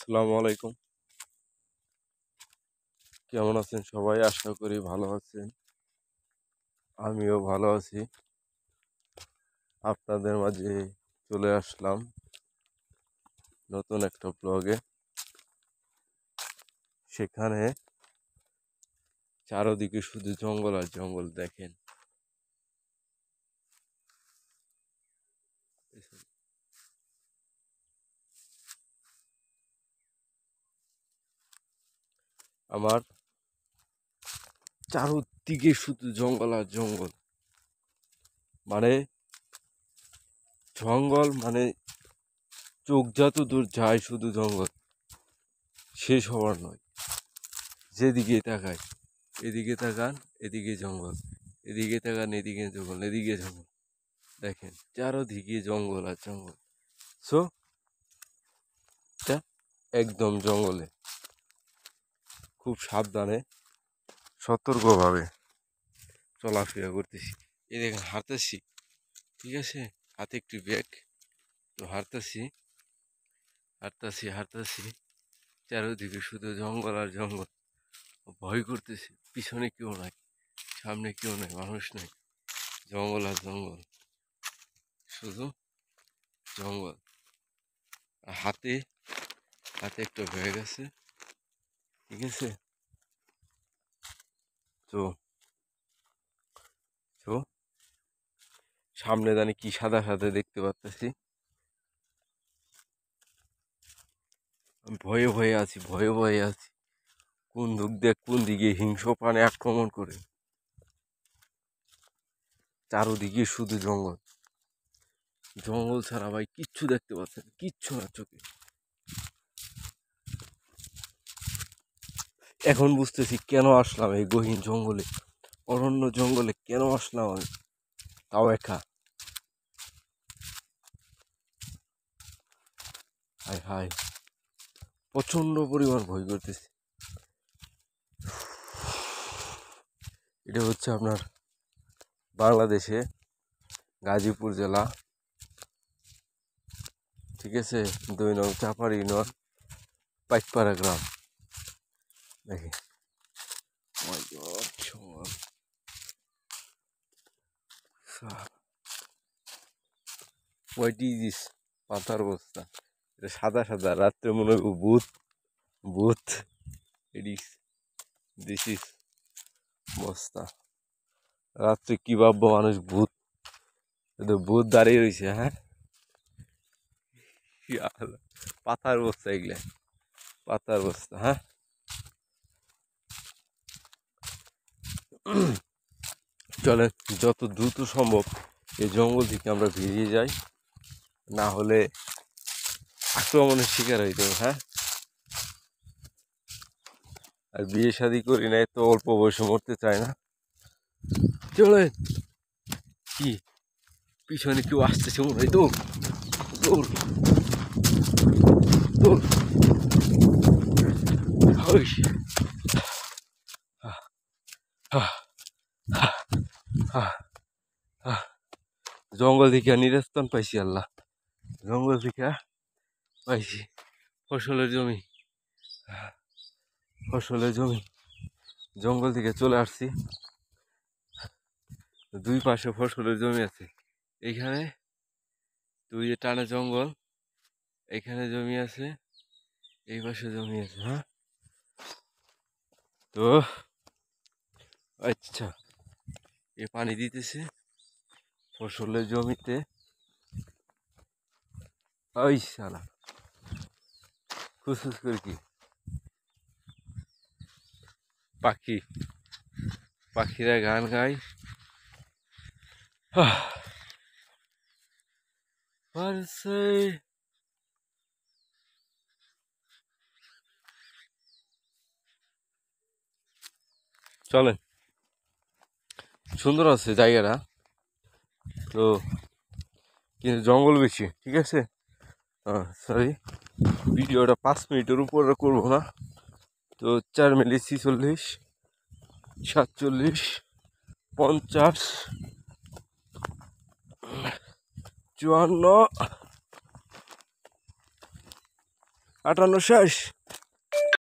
আসসালামু আলাইকুম। কেমন আছেন সবাই? আশা করি ভালো আছেন। আমিও ভালো আছি। আপনাদের মাঝে চলে আসলাম নতুন একটা ব্লগে। সেখানে চারদিকে শুধু জঙ্গল আর জঙ্গল দেখেন। আমার চারদিকে শুধু জঙ্গল আর জঙ্গল। মানে জঙ্গল মানে চোখ যত দূর যায় শুধু জঙ্গল, শেষ হওয়ার নয়। যেদিকে তাকায়, এদিকে তাকান এদিকে জঙ্গল, এদিকে তাকান এদিকে জঙ্গল, এদিকে জঙ্গল। দেখেন চারদিকে জঙ্গল আর জঙ্গল। সো এটা একদম জঙ্গলে, খুব সাবধানে সতর্কভাবে চলাফেরা করতেছি। এই দেখেন হাঁটতেছি, ঠিক আছে, হাতে একটি ব্যাগ, তো হাঁটতেছি হাঁটতেছি হাঁটতেছি, চারিদিকে শুধু জঙ্গল আর জঙ্গল। ভয় করতেছি, পিছনে কেউ নাই, সামনে কেউ নাই, মানুষ নাই, জঙ্গল আর জঙ্গল, শুধু জঙ্গল। আর হাতে হাতে একটা ব্যাগ আছে, ঠিক আছে। তো তো সামনে জানি কি সাদা সাদা দেখতে পাচ্ছি। আমি ভয়ে ভয়ে আছি, ভয়ে ভয়ে আছি। কোন দিকে হিংস্র প্রাণী আক্রমণ করে। চারোদিকে শুধু জঙ্গল, জঙ্গল ছাড়া ভাই কিচ্ছু দেখতে পাচ্ছেন, কিচ্ছু না চোখে। এখন বুঝতেছি কেন আসলাম এই গহীন জঙ্গলে, অরণ্য জঙ্গলে কেন আসলাম আমি, তাও একা। হায় হায়, প্রচন্ড পরিমাণ ভয় করতেছি। এটা হচ্ছে আপনার বাংলাদেশে গাজীপুর জেলা, ঠিক আছে, 2 নং চাপাড়ি ইউনিয়ন, পাইকপাড়া গ্রাম। দেখি হোয়াট ইজ দিস, পাতার বস্তা। এটা সাদা সাদা, রাত্রে মনে হয় ভূত ভূত। দিস ইজ বস্তা। রাত্রে কি ভাববো মানুষ, ভূত, ভূত দাঁড়িয়ে রয়েছে। হ্যাঁ, পাতার বস্তা, এগুলা পাতার বস্তা। হ্যাঁ, চলেন যত দ্রুত সম্ভব এই জঙ্গল থেকে আমরা বেরিয়ে যাই, না হলে আক্রমণের শিকার হইতে হবে। হ্যাঁ, আর বিয়ে শাদি করি নাই তো অল্প বয়সে মরতে চায় না। চলেন। কি পিছনে কেউ আসতেছে মনে হয়, দৌড় দৌড় দৌড়। জঙ্গল থেকে নিরস্থান পাইছি, আল্লাহ, জঙ্গল থেকে পাইছি। ফসলের জমি, ফসলের জমি, জঙ্গল থেকে চলে আসছি। 2 পাশে ফসলের জমি আছে। এইখানে 2 টানা জঙ্গল, এখানে জমি আছে, এই পাশে জমি আছে। হ্যাঁ, তো আচ্ছা, এ পানি দিতেছে ফসলের জমিতে। ওই শালা খুসখুস করে কি পাখি, পাখিরা গান গায়। চলেন, সুন্দর আছে জায়গাটা, তো কিন্তু জঙ্গল বেশি, ঠিক আছে। সরি, ভিডিওটা 5 মিনিটের উপরে করবো না, তো 4 মিনিট 46, 47, 50, 54, আটানো শেষ।